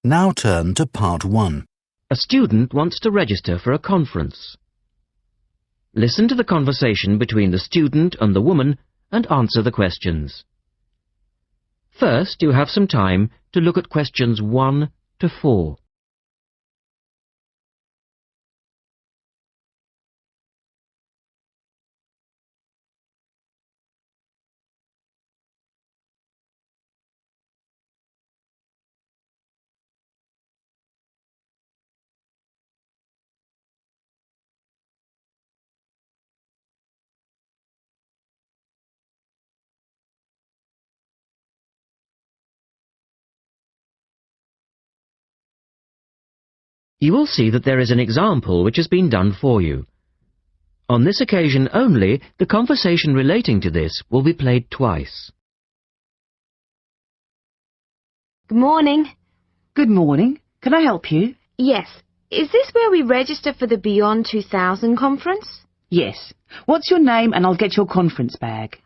Now turn to Part 1. A student wants to register for a conference. Listen to the conversation between the student and the woman and answer the questions. First, you have some time to look at questions 1 to 4. You will see that there is an example which has been done for you. On this occasion only, the conversation relating to this will be played twice. Good morning. Good morning. Can I help you? Yes. Is this where we register for the Beyond 2000 conference? Yes. What's your name and I'll get your conference bag.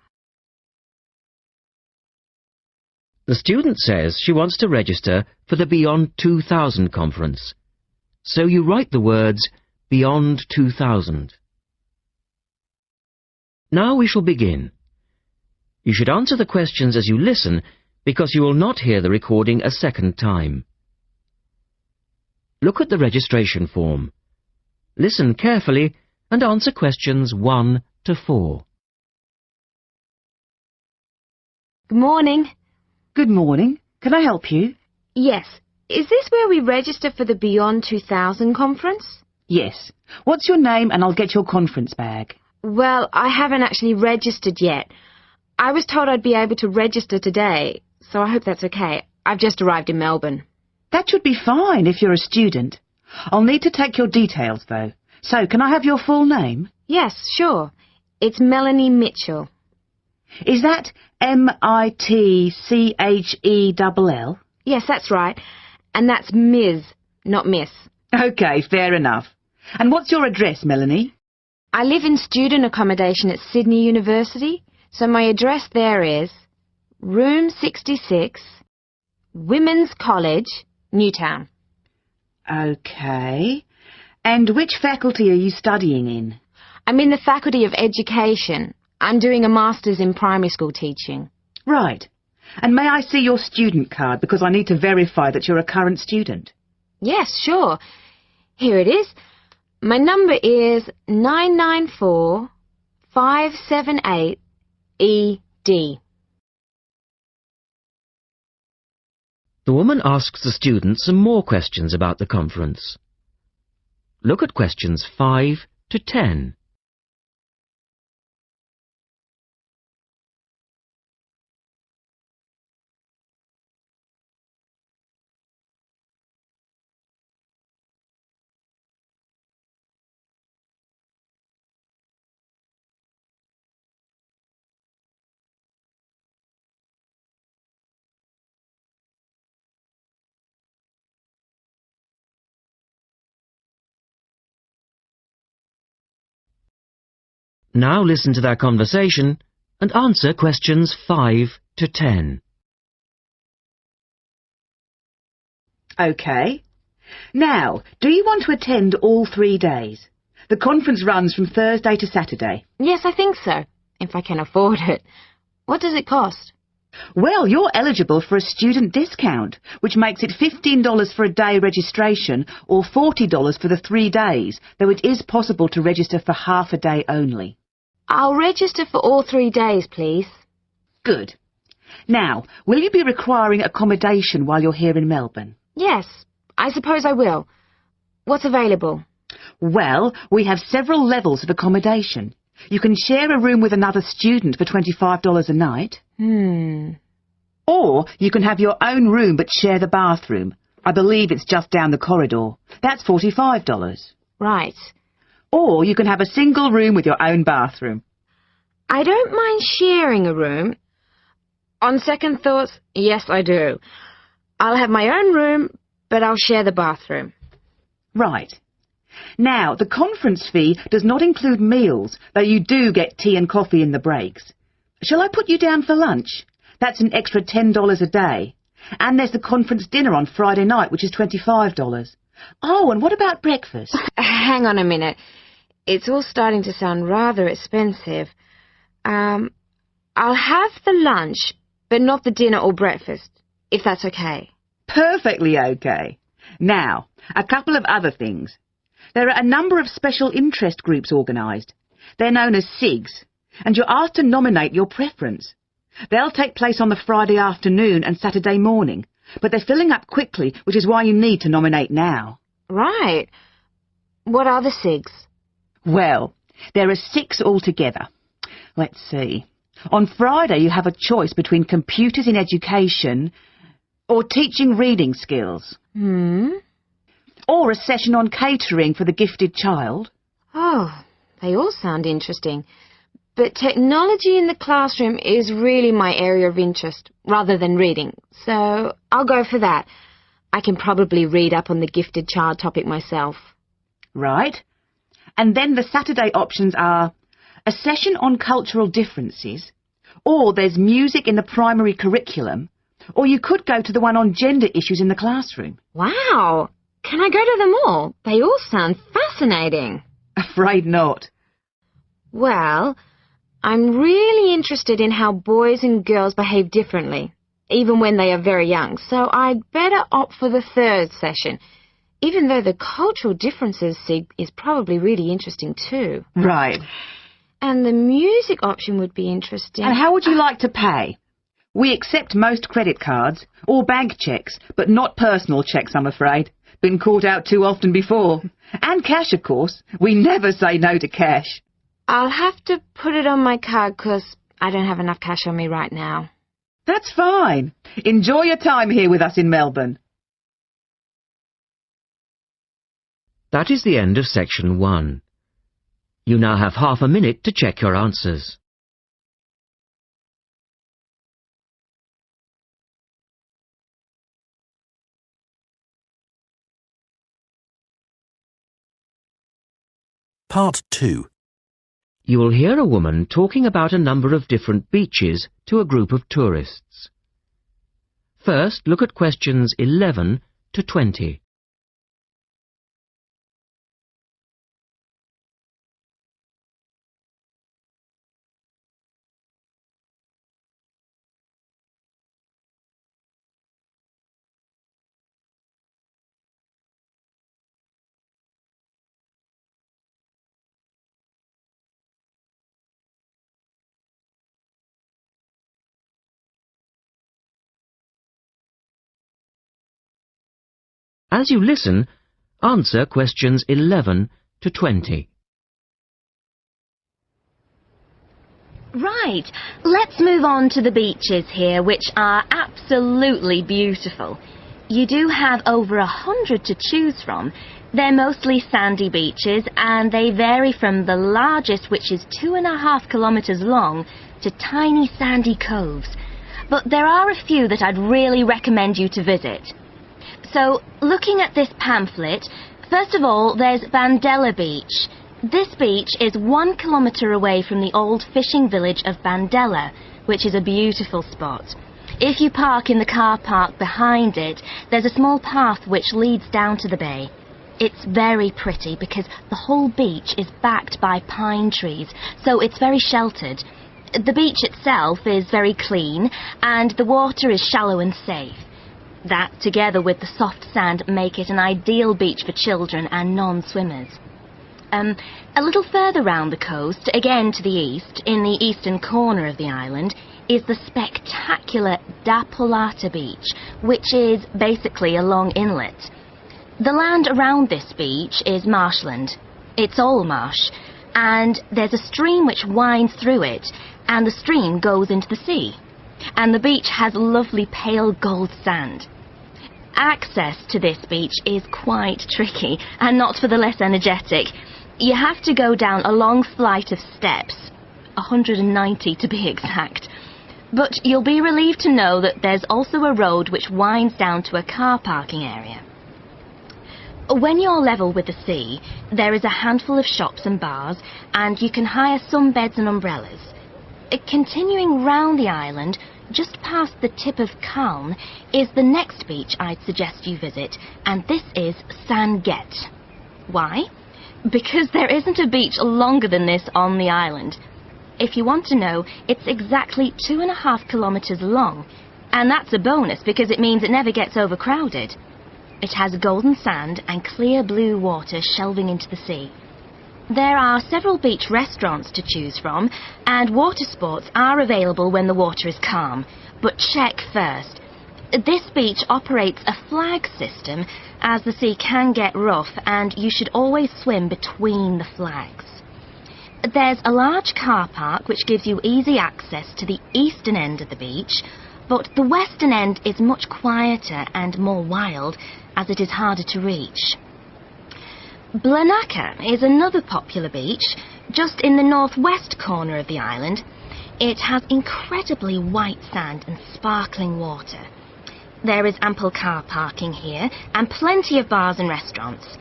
The student says she wants to register for the Beyond 2000 conference. So you write the words Beyond 2000. Now we shall begin. You should answer the questions as you listen because you will not hear the recording a second time. Look at the registration form. Listen carefully and answer questions 1 to 4. Good morning. Good morning. Can I help you? Yes. Is this where we register for the Beyond 2000 conference? Yes. What's your name and I'll get your conference bag. Well, I haven't actually registered yet. I was told I'd be able to register today, so I hope that's okay. I've just arrived in Melbourne. That should be fine if you're a student. I'll need to take your details though. So, can I have your full name? Yes, sure. It's Melanie Mitchell. Is that M-I-T-C-H-E-L-L? Yes, that's right. And that's Ms., not Miss. Okay, fair enough. And what's your address, Melanie? I live in student accommodation at Sydney University, so my address there is Room 66, Women's College, Newtown. Okay. And which faculty are you studying in? I'm in the Faculty of Education. I'm doing a Master's in Primary School Teaching. Right. And may I see your student card because I need to verify that you're a current student? Yes, sure. Here it is. My number is 994578ED. The woman asks the student some more questions about the conference. Look at questions 5 to 10. Now listen to their conversation and answer questions 5 to 10. Okay. Now, do you want to attend all 3 days? The conference runs from Thursday to Saturday. Yes, I think so, if I can afford it. What does it cost? Well, you're eligible for a student discount, which makes it $15 for a day registration or $40 for the 3 days, though it is possible to register for half a day only. I'll register for all 3 days, please. Good. Now, will you be requiring accommodation while you're here in Melbourne? Yes, I suppose I will. What's available? Well, we have several levels of accommodation. You can share a room with another student for $25 a night. Or you can have your own room but share the bathroom. I believe it's just down the corridor. That's $45. Right. Or you can have a single room with your own bathroom. I don't mind sharing a room. On second thoughts, yes, I do. I'll have my own room, but I'll share the bathroom. Right. Now, the conference fee does not include meals, though you do get tea and coffee in the breaks. Shall I put you down for lunch? That's an extra $10 a day. And there's the conference dinner on Friday night, which is $25. Oh, and what about breakfast? Hang on a minute. It's all starting to sound rather expensive. I'll have the lunch, but not the dinner or breakfast, if that's okay. Perfectly okay. Now, a couple of other things. There are a number of special interest groups organised. They're known as SIGs, and you're asked to nominate your preference. They'll take place on the Friday afternoon and Saturday morning, but they're filling up quickly, which is why you need to nominate now. Right. What are the SIGs? Well, there are 6 altogether. Let's see. On Friday you have a choice between computers in education or teaching reading skills. Or a session on catering for the gifted child. Oh, they all sound interesting. But technology in the classroom is really my area of interest, rather than reading. So I'll go for that. I can probably read up on the gifted child topic myself. Right. And then the Saturday options are a session on cultural differences, or there's music in the primary curriculum, or you could go to the one on gender issues in the classroom. Wow! Can I go to them all? They all sound fascinating. Afraid not. Well, I'm really interested in how boys and girls behave differently, even when they are very young, so I'd better opt for the 3rd session, even though the cultural differences SIG is probably really interesting too. Right. And the music option would be interesting. And how would you like to pay? We accept most credit cards, or bank cheques, but not personal cheques, I'm afraid. Been caught out too often before. And cash, of course. We never say no to cash. I'll have to put it on my card because I don't have enough cash on me right now. That's fine. Enjoy your time here with us in Melbourne. That is the end of section 1. You now have half a minute to check your answers. Part 2. You will hear a woman talking about a number of different beaches to a group of tourists. First, look at questions 11 to 20. As you listen, answer questions 11 to 20. Right, let's move on to the beaches here, which are absolutely beautiful. You do have over 100 to choose from. They're mostly sandy beaches, and they vary from the largest, which is 2.5 kilometres long, to tiny sandy coves. But there are a few that I'd really recommend you to visit. So, looking at this pamphlet, first of all, there's Bandella Beach. This beach is 1 kilometre away from the old fishing village of Bandella, which is a beautiful spot. If you park in the car park behind it, there's a small path which leads down to the bay. It's very pretty because the whole beach is backed by pine trees, so it's very sheltered. The beach itself is very clean, and the water is shallow and safe. That, together with the soft sand, make it an ideal beach for children and non-swimmers. A little further round the coast, again to the east, in the eastern corner of the island, is the spectacular Dapolata Beach, which is basically a long inlet. The land around this beach is marshland. It's all marsh, and there's a stream which winds through it, and the stream goes into the sea. And the beach has lovely pale gold sand. Access to this beach is quite tricky, and not for the less energetic. You have to go down a long flight of steps, 190 to be exact. But you'll be relieved to know that there's also a road which winds down to a car parking area. When you're level with the sea, there is a handful of shops and bars, and you can hire some beds and umbrellas. Continuing round the island, just past the tip of Calne, is the next beach I'd suggest you visit, and this is Sanget. Why? Because there isn't a beach longer than this on the island. If you want to know, it's exactly 2.5 kilometres long, and that's a bonus because it means it never gets overcrowded. It has golden sand and clear blue water shelving into the sea. There are several beach restaurants to choose from, and water sports are available when the water is calm. But check first. This beach operates a flag system, as the sea can get rough, and you should always swim between the flags. There's a large car park which gives you easy access to the eastern end of the beach, but the western end is much quieter and more wild, as it is harder to reach. Blanaka is another popular beach, just in the northwest corner of the island. It has incredibly white sand and sparkling water. There is ample car parking here, and plenty of bars and restaurants.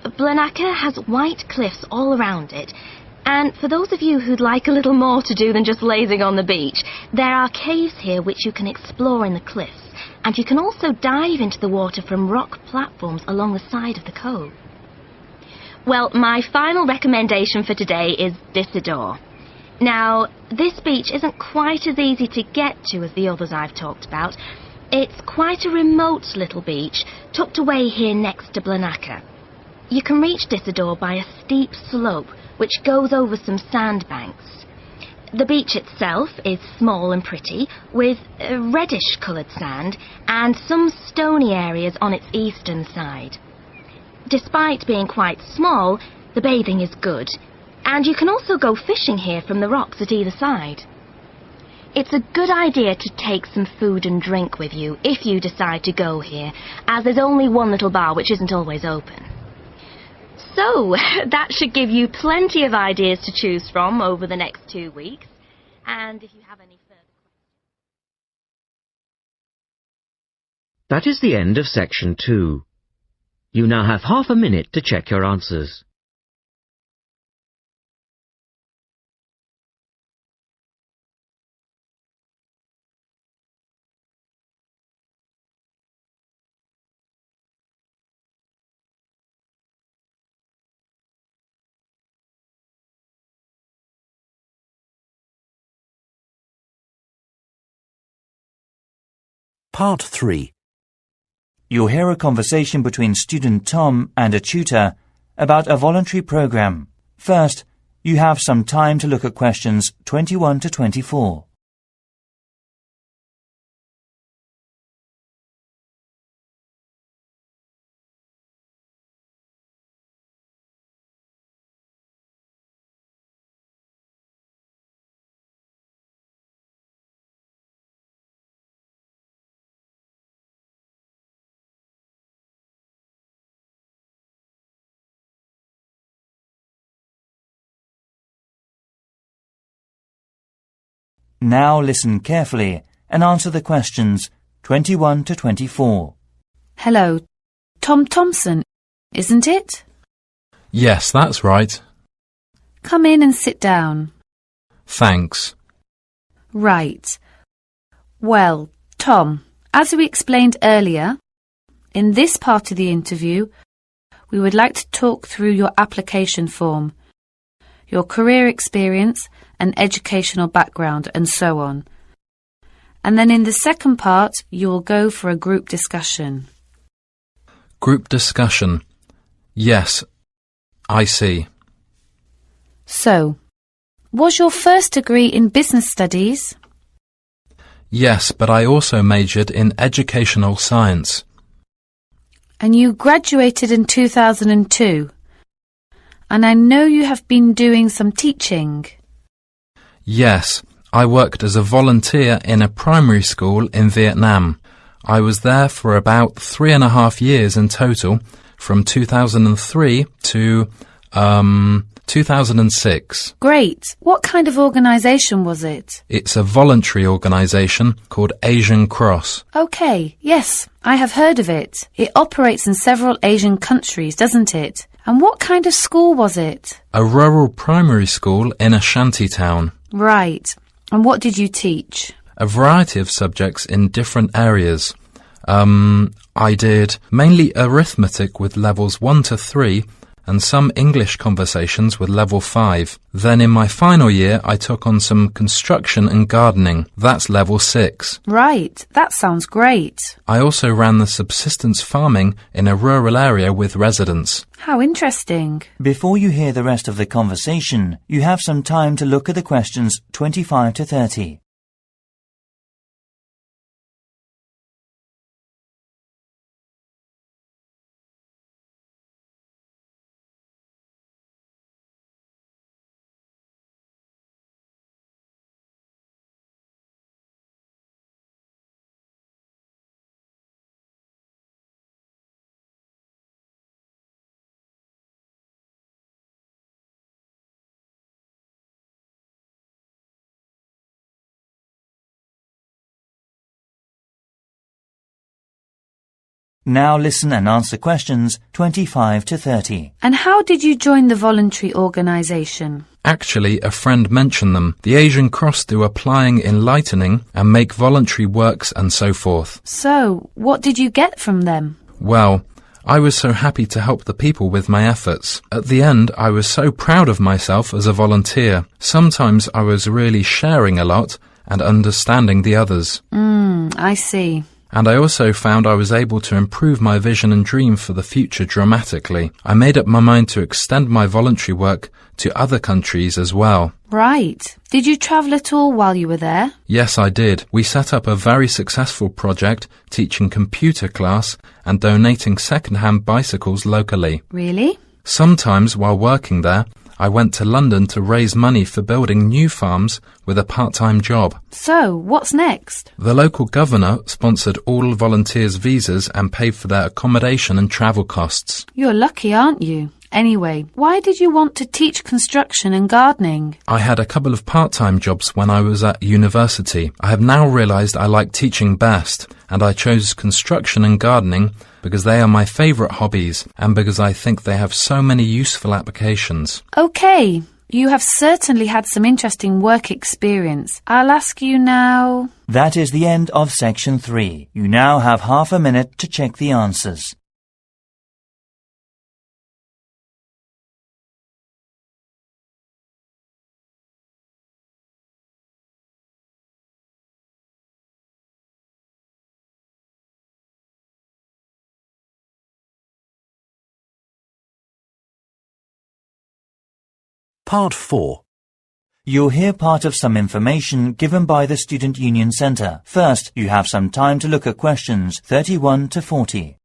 Blanaka has white cliffs all around it, and for those of you who'd like a little more to do than just lazing on the beach, there are caves here which you can explore in the cliffs, and you can also dive into the water from rock platforms along the side of the cove. Well, my final recommendation for today is Disador. Now, this beach isn't quite as easy to get to as the others I've talked about. It's quite a remote little beach, tucked away here next to Blanaka. You can reach Disador by a steep slope which goes over some sandbanks. The beach itself is small and pretty, with reddish-coloured sand and some stony areas on its eastern side. Despite being quite small, the bathing is good, and you can also go fishing here from the rocks at either side. It's a good idea to take some food and drink with you if you decide to go here, as there's only one little bar which isn't always open. So, that should give you plenty of ideas to choose from over the next 2 weeks, and if you have any further questions... That is the end of section 2. You now have half a minute to check your answers. Part 3. You'll hear a conversation between student Tom and a tutor about a voluntary programme. First, you have some time to look at questions 21 to 24. Now listen carefully and answer the questions 21 to 24. Hello, Tom Thompson, isn't it? Yes, that's right. Come in and sit down. Thanks. Right. Well, Tom, as we explained earlier, in this part of the interview, we would like to talk through your application form, your career experience and educational background, and so on. And then in the second part, you will go for a group discussion. Group discussion. Yes, I see. So, was your first degree in business studies? Yes, but I also majored in educational science. And you graduated in 2002. And I know you have been doing some teaching. Yes, I worked as a volunteer in a primary school in Vietnam. I was there for about 3.5 years in total, from 2003 to 2006. Great. What kind of organisation was it? It's a voluntary organisation called Asian Cross. OK, yes, I have heard of it. It operates in several Asian countries, doesn't it? And what kind of school was it? A rural primary school in a shanty town. Right. And what did you teach? a variety of subjects in different areas. I did mainly arithmetic with levels 1 to 3 and some English conversations with level 5. Then in my final year I took on some construction and gardening. That's level 6. Right, that sounds great. I also ran the subsistence farming in a rural area with residents. How interesting. Before you hear the rest of the conversation, you have some time to look at the questions 25 to 30. Now listen and answer questions 25 to 30. And how did you join the voluntary organisation? Actually, a friend mentioned them. The Asian Cross do applying, enlightening, and make voluntary works and so forth. So, what did you get from them? Well, I was so happy to help the people with my efforts. At the end, I was so proud of myself as a volunteer. Sometimes I was really sharing a lot and understanding the others. I see. And I also found I was able to improve my vision and dream for the future dramatically. I made up my mind to extend my voluntary work to other countries as well. Right. Did you travel at all while you were there? Yes, I did. We set up a very successful project teaching computer class and donating second-hand bicycles locally. Really? Sometimes while working there, I went to London to raise money for building new farms with a part-time job. So, what's next? The local governor sponsored all volunteers' visas and paid for their accommodation and travel costs. You're lucky, aren't you? Anyway, why did you want to teach construction and gardening? I had a couple of part-time jobs when I was at university. I have now realised I like teaching best, and I chose construction and gardening because they are my favourite hobbies and because I think they have so many useful applications. OK, you have certainly had some interesting work experience. I'll ask you now... That is the end of section 3. You now have half a minute to check the answers. Part 4. You'll hear part of some information given by the Student Union Centre. First, you have some time to look at questions 31 to 40.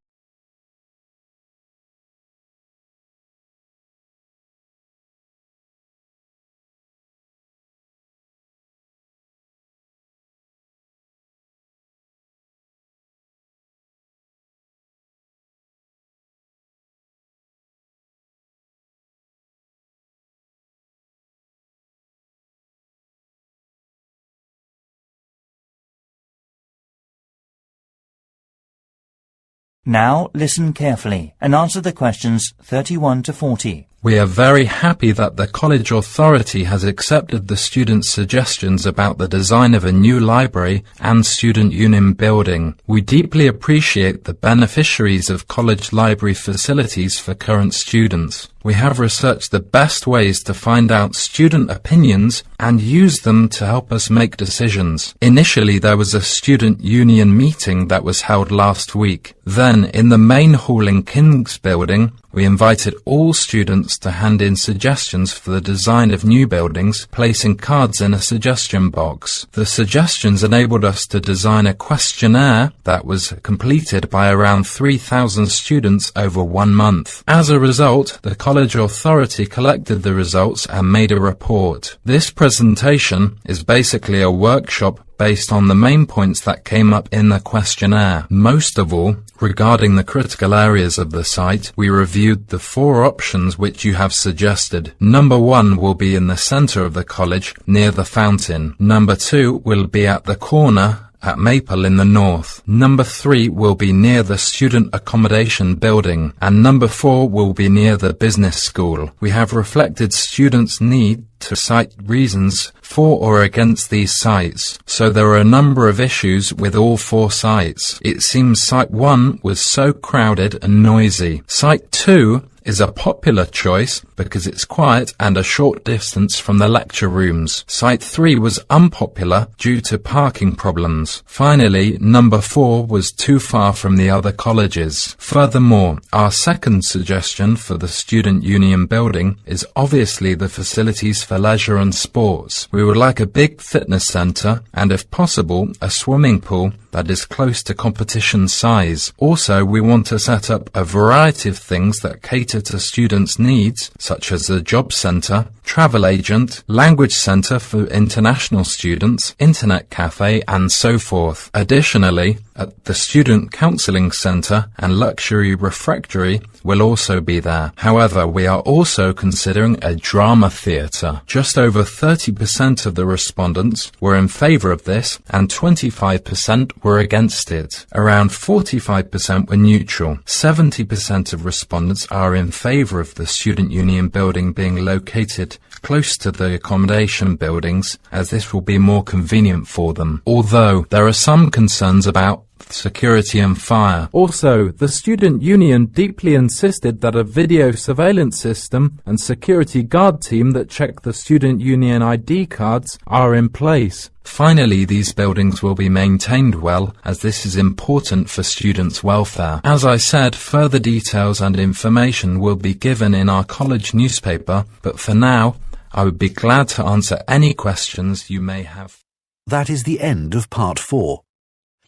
Now listen carefully and answer the questions 31 to 40. We are very happy that the college authority has accepted the students' suggestions about the design of a new library and student union building. We deeply appreciate the beneficiaries of college library facilities for current students. We have researched the best ways to find out student opinions and use them to help us make decisions. Initially, there was a student union meeting that was held last week. Then, in the main hall in King's Building, we invited all students to hand in suggestions for the design of new buildings, placing cards in a suggestion box. The suggestions enabled us to design a questionnaire that was completed by around 3,000 students over 1 month. As a result, the college authority collected the results and made a report. This presentation is basically a workshop based on the main points that came up in the questionnaire. Most of all, regarding the critical areas of the site, we reviewed the 4 options which you have suggested. Number 1 will be in the centre of the college, near the fountain. Number 2 will be at the corner at Maple in the north. Number 3 will be near the student accommodation building, and number 4 will be near the business school. We have reflected students' need to cite reasons for or against these sites, so there are a number of issues with all 4 sites. It seems Site 1 was so crowded and noisy. Site 2 is a popular choice because it's quiet and a short distance from the lecture rooms. Site 3 was unpopular due to parking problems. Finally, number 4 was too far from the other colleges. Furthermore, our second suggestion for the Student Union building is obviously the facilities for leisure and sports. We would like a big fitness centre and, if possible, a swimming pool that is close to competition size. Also, we want to set up a variety of things that cater to students' needs, such as a job centre, travel agent, language centre for international students, internet cafe, and so forth. Additionally, at the Student Counselling Centre and Luxury Refectory will also be there. However, we are also considering a drama theatre. Just over 30% of the respondents were in favour of this and 25% were against it. Around 45% were neutral. 70% of respondents are in favour of the Student Union building being located close to the accommodation buildings, as this will be more convenient for them, although there are some concerns about security and fire. Also, the Student Union deeply insisted that a video surveillance system and security guard team that check the Student Union ID cards are in place. Finally, these buildings will be maintained well, as this is important for students' welfare. As I said, further details and information will be given in our college newspaper, but for now, I would be glad to answer any questions you may have. That is the end of Part 4.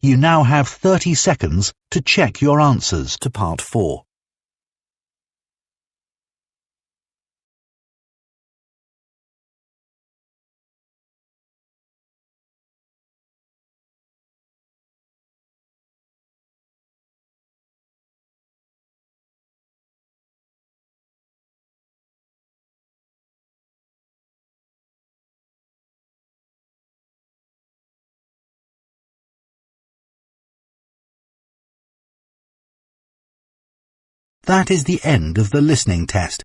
You now have 30 seconds to check your answers to Part 4. That is the end of the listening test.